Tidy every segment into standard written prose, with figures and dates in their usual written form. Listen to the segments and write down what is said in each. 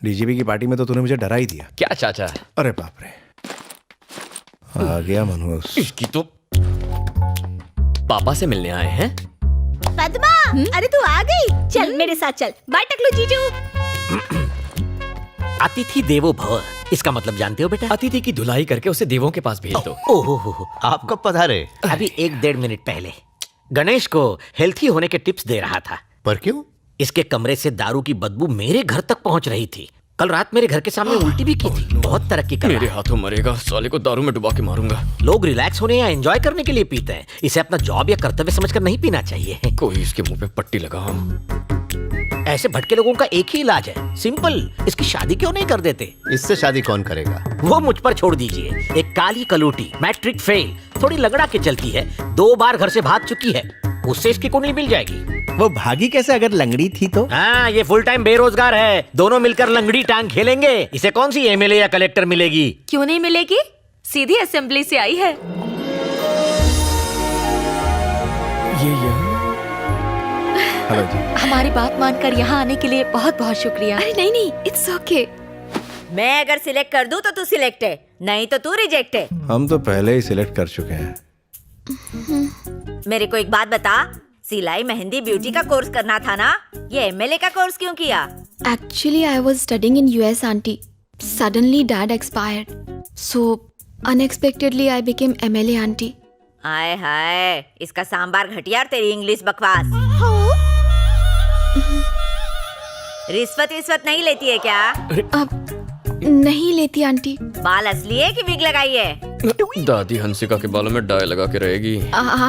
DGP की party में तो तूने मुझे डरा ही दिया। क्या चाचा? अरे बाप रे, आ गया मनोज। इसकी तो पापा से मिलने आए हैं। पद्मा, अरे तू आ गई, चल मेरे साथ चल। बाय टकलू जीजू। अतिथि देवो भव, इसका मतलब जानते हो बेटा? अतिथि की धुलाई करके उसे देवों के पास भेज दो। ओहो, आप कब पधारे? अभी 1-1.5 मिनट पहले। गणेश को हेल्थी होने के टिप्स दे रहा था। पर क्यों? इसके कमरे से दारू की बदबू मेरे घर तक पहुंच रही थी। कल रात मेरे घर के सामने उल्टी भी की थी। बहुत तरक्की कर रहा मेरे है। हाथों मरेगा, साले को दारू में डुबा के मारूंगा। लोग रिलैक्स होने या एंजॉय करने के लिए पीते हैं, इसे अपना जॉब या कर्तव्य समझकर नहीं पीना चाहिए। कोई इसके मुंह पे पट्टी लगा। ऐसे भटके लोगों का एक ही इलाज है, सिंपल। इसकी शादी क्यों नहीं कर देते? इससे शादी कौन करेगा? वो मुझ पर छोड़ दीजिए। एक काली कलूटी, मैट्रिक फेल, थोड़ी लगड़ा के चलती है, 2 बार घर से भाग चुकी है, उससे इसकी कुंडली मिल जाएगी। वो भागी कैसे अगर लंगड़ी थी तो? हाँ, ये फुल टाइम बेरोजगार है। दोनों मिलकर लंगड़ी टांग खेलेंगे। इसे कौन सी एमएलए या कलेक्टर मिलेगी? क्यों नहीं मिलेगी? सीधी असेंबली से आई है। हेलो जी। हमारी बात मानकर यहाँ आने के लिए बहुत बहुत शुक्रिया। अरे नहीं नहीं, इट्स ओके। मैं अगर सिलेक्ट कर दूं तो तू सिलेक्ट है, नहीं तो तू रिजेक्ट है। हम तो पहले ही सिलेक्ट कर चुके हैं। मेरे को एक बात बता, सिलाई मेहंदी ब्यूटी का कोर्स करना था ना, ये एमएलए का कोर्स क्यों किया? Actually, I was studying in US, auntie. Suddenly, dad expired. So, unexpectedly, I became MLA, auntie. हाय हाय, इसका सांबार घटिया और तेरी इंग्लिश बकवास। रिश्वत नहीं लेती है क्या? अब नहीं लेती आंटी। बाल असली है कि विग लगाई है? दादी हंसिका के बालों में डाई लगा के रहेगी।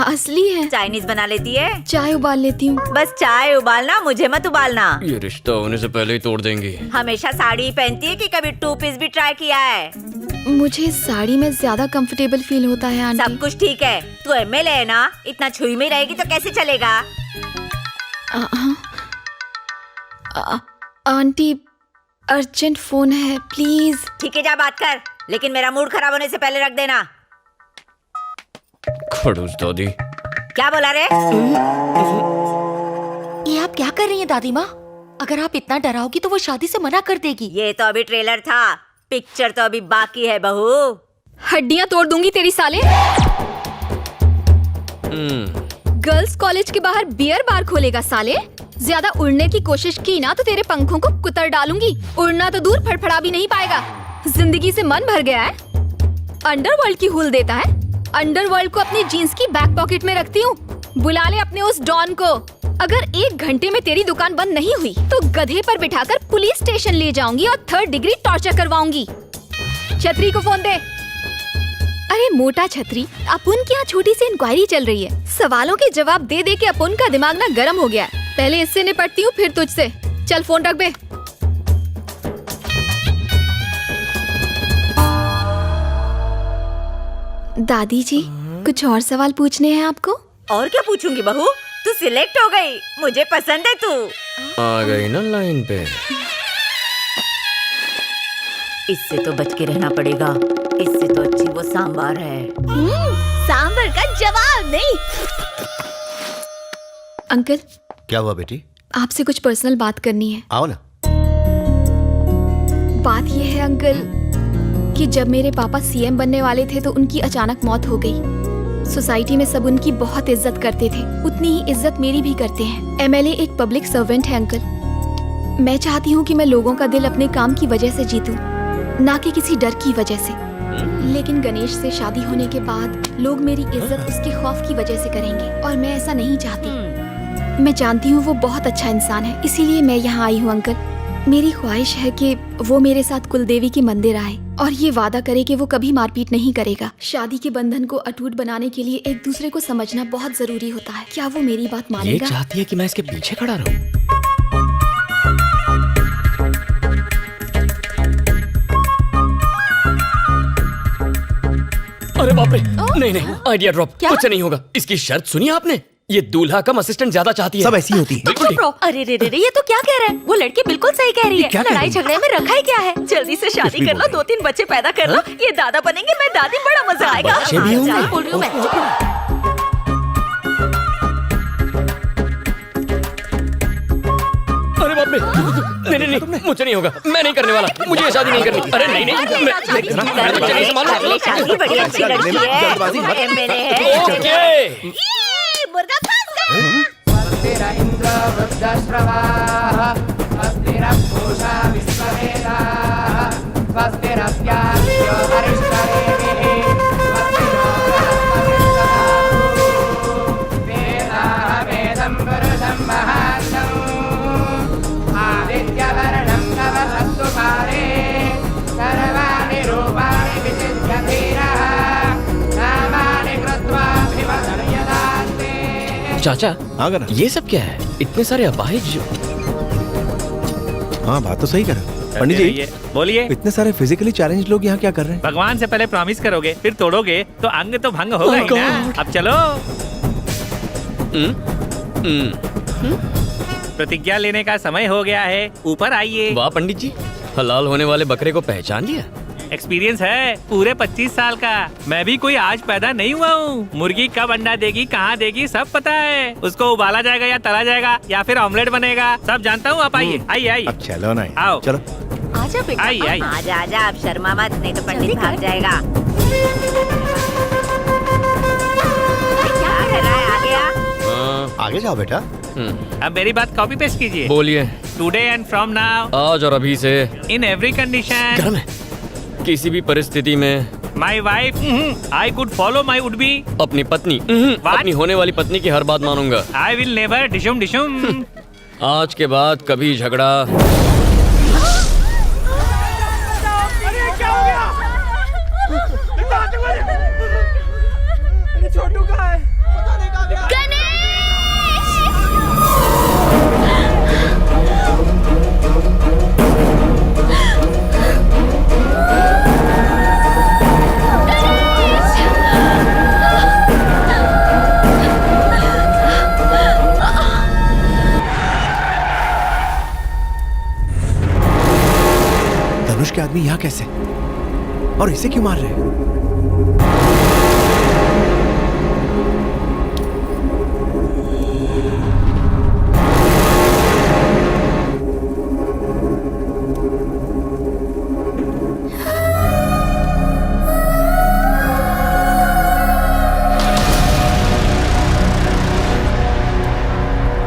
असली है। चाइनीज बना लेती है? चाय उबाल लेती हूँ। बस चाय उबालना, मुझे मत उबालना। ये रिश्ता होने से पहले ही तोड़ देंगी। हमेशा साड़ी पहनती है कि कभी 2 पीस भी ट्राई किया है? मुझे साड़ी में ज्यादा कंफर्टेबल फील होता है आंटी। सब कुछ ठीक है, तू एमएलए है ना, इतना छुई में रहेगी तो कैसे चलेगा? आंटी, अर्जेंट फोन है, प्लीज। ठीक है, जा बात कर, लेकिन मेरा मूड खराब होने से पहले रख देना। खड़ूस दादी। क्या बोला रे? ये आप क्या कर रही हैं दादी माँ? अगर आप इतना डराओगी तो वो शादी से मना कर देगी। ये तो अभी ट्रेलर था, पिक्चर तो अभी बाकी है बहू। हड्डियां तोड़ दूंगी तेरी साले। गर्ल्स कॉलेज के बाहर बियर बार खोलेगा साले। ज्यादा उड़ने की कोशिश की ना तो तेरे पंखों को कुतर डालूंगी। उड़ना तो दूर, फड़फड़ा भी नहीं पाएगा। जिंदगी से मन भर गया है, अंडरवर्ल्ड की हुल देता है। अंडरवर्ल्ड को अपनी जीन्स की बैक पॉकेट में रखती हूँ। बुला ले अपने उस डॉन को। अगर 1 घंटे में तेरी दुकान बंद नहीं हुई तो गधे पर बिठाकर पुलिस स्टेशन ले जाऊंगी और 3rd डिग्री टॉर्चर करवाऊंगी। छतरी को फोन दे। अरे मोटा छतरी, अपुन की यहाँ छोटी सी इंक्वायरी चल रही है। सवालों के जवाब दे दे के अपुन का दिमाग ना गर्म हो गया है। पहले इससे निपटती हूँ, फिर तुझसे। चल फोन रख बे। दादी जी, कुछ और सवाल पूछने हैं आपको? और क्या पूछूंगी बहू, तू सिलेक्ट हो गई, मुझे पसंद है तू। आ गई ना लाइन पे। इससे तो बच के रहना पड़ेगा, इससे तो अच्छी वो सांबार है। सांबार का जवाब नहीं। अंकल, क्या हुआ बेटी? आपसे कुछ पर्सनल बात करनी है। आओ ना। बात यह है अंकल कि जब मेरे पापा सीएम बनने वाले थे तो उनकी अचानक मौत हो गई। सोसाइटी में सब उनकी बहुत इज्जत करते थे, उतनी ही इज्जत मेरी भी करते हैं। एमएलए एक पब्लिक सर्वेंट है अंकल। मैं चाहती हूँ कि मैं लोगों का दिल अपने काम की वजह से जीतूं, ना कि किसी डर की वजह से। लेकिन गणेश से शादी होने के बाद लोग मेरी इज्जत उसके खौफ की वजह से करेंगे और मैं ऐसा नहीं चाहती। मैं जानती हूँ वो बहुत अच्छा इंसान है, इसीलिए मैं यहाँ आई हूँ अंकल। मेरी ख्वाहिश है कि वो मेरे साथ कुलदेवी के मंदिर आए और ये वादा करे कि वो कभी मारपीट नहीं करेगा। शादी के बंधन को अटूट बनाने के लिए एक दूसरे को समझना बहुत जरूरी होता है। क्या वो मेरी बात ये मानेगा? चाहती है कि मैं इसके पीछे खड़ा रहूं। अरे बाप रे, नहीं, आइडिया ड्रॉप। कुछ नहीं होगा। इसकी शर्त सुनी आपने? ये दूल्हा कम असिस्टेंट ज्यादा चाहती है। सब ऐसी होती है। बिल्कुल ठीक। अरे रे रे रे, ये तो क्या कह रहा है? वो लड़की बिल्कुल सही कह रही है। क्या कह रही लड़ाई है? झगड़े में रखा ही क्या है? जल्दी से शादी कर लो, 2-3 बच्चे पैदा कर लो। ये दादा बनेंगे, मैं दादी, बड़ा मजा आएगा। बच्चे भी होंगे? सही बोल रही हूँ मैं। अरे बाप बाप रे, नहीं नहीं नहीं, मुझे नहीं होगा, मैं नहीं करने वाला, मुझे ये शादी नहीं करनी। अरे नहीं नहीं, मैं बच्चे नहीं संभालूं। शादी बड़ी अच्छी लड़की जल्दबाजी मत। है एमएलए है। ओके, ये मुर्गा फंस गया। चाचा हाँ करा। ये सब क्या है? इतने सारे अपाहिज। हाँ बात तो सही करा। पंडित जी बोलिए। इतने सारे फिजिकली चैलेंज लोग यहाँ क्या कर रहे हैं? भगवान से पहले प्रॉमिस करोगे फिर तोड़ोगे तो अंग तो भंग होगा ही ना। अब चलो प्रतिज्ञा लेने का समय हो गया है, ऊपर आइए। वाह पंडित जी, हलाल होने वाले बकरे को पहचान लिया। एक्सपीरियंस है पूरे 25 साल का। मैं भी कोई आज पैदा नहीं हुआ हूँ। मुर्गी कब अंडा देगी, कहाँ देगी, सब पता है। उसको उबाला जाएगा या तला जाएगा या फिर ऑमलेट बनेगा, सब जानता हूँ। आप आइए आइए आइए। अब चलो ना आओ। चलो। आजा बेटा। आइए आइए। आजा आजा, अब शर्मा मत, नहीं तो पंडित भाग जाएगा। क्या कर रहा है? आ गया। आगे जाओ बेटा। अब मेरी बात कॉपी पेस्ट कीजिए। बोलिए। टुडे एंड फ्रॉम नाउ, आज और अभी से, इन एवरी कंडीशन, घर में किसी भी परिस्थिति में my wife I could follow my would be, अपनी पत्नी अपनी होने वाली पत्नी की हर बात मानूंगा। आई विल नेवर डिशुम डिशुम। आज के बाद कभी झगड़ा। धनुष के आदमी यहाँ कैसे? और इसे क्यों मार रहे हैं?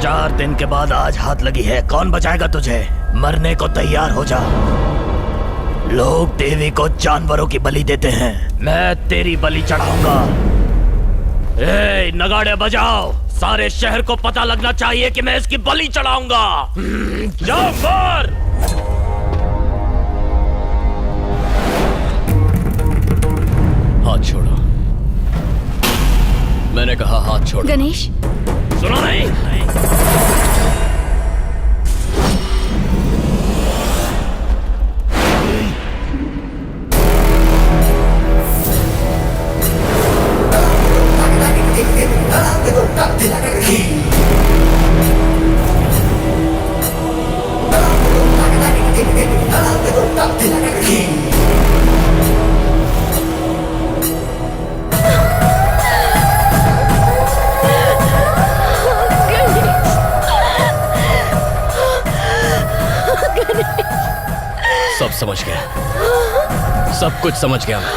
चार दिन के बाद आज हाथ लगी है, कौन बचाएगा तुझे? मरने को तैयार हो जा। लोग देवी को जानवरों की बलि देते हैं, मैं तेरी बलि चढ़ाऊंगा। ए, नगाड़े बजाओ, सारे शहर को पता लगना चाहिए कि मैं इसकी बलि चढ़ाऊंगा। जाओ मार। हाथ छोड़ो, मैंने कहा हाथ छोड़ो। गणेश, सुनो नहीं? सब समझ गया, सब कुछ समझ गया मैं।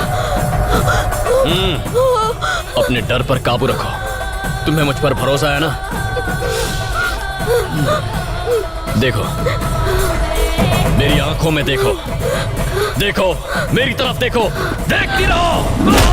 अपने डर पर काबू रखो। तुम्हें मुझ पर भरोसा है ना? देखो, मेरी आंखों में देखो, देखो मेरी तरफ देखो, देखती रहो।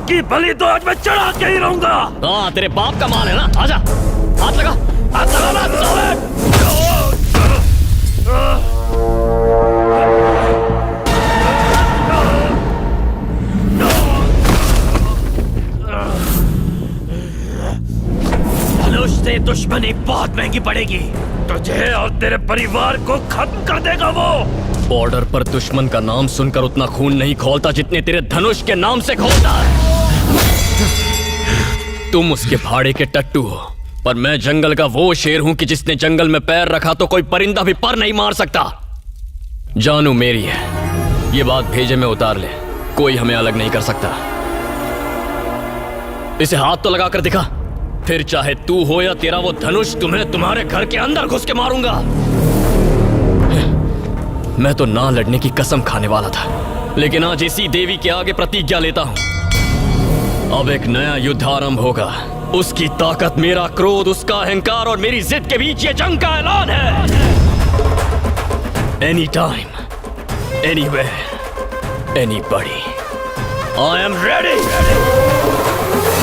उसकी बलि तो आज मैं चढ़ा के ही रहूंगा। हाँ तेरे बाप का माल है ना, आजा हाथ लगा, हाथ लगा ना, धनुष से दुश्मनी बहुत महंगी पड़ेगी, तुझे और तेरे परिवार को खत्म कर देगा वो। बॉर्डर पर दुश्मन का नाम सुनकर उतना खून नहीं खौलता जितने तेरे धनुष के नाम से खौलता है। तुम उसके भाड़े के टट्टू हो, पर मैं जंगल का वो शेर हूं कि जिसने जंगल में पैर रखा तो कोई परिंदा भी पर नहीं मार सकता। जानू मेरी है, ये बात भेजे में उतार ले, कोई हमें अलग नहीं कर सकता। इसे हाथ तो लगा कर दिखा, फिर चाहे तू हो या तेरा वो धनुष, तुम्हें तुम्हारे घर के अंदर घुस के मारूंगा। मैं तो ना लड़ने की कसम खाने वाला था, लेकिन आज इसी देवी के आगे प्रतिज्ञा लेता हूं। अब एक नया युद्ध आरंभ होगा। उसकी ताकत, मेरा क्रोध, उसका अहंकार और मेरी जिद के बीच ये जंग का ऐलान है। Any time, anywhere, anybody, I am ready.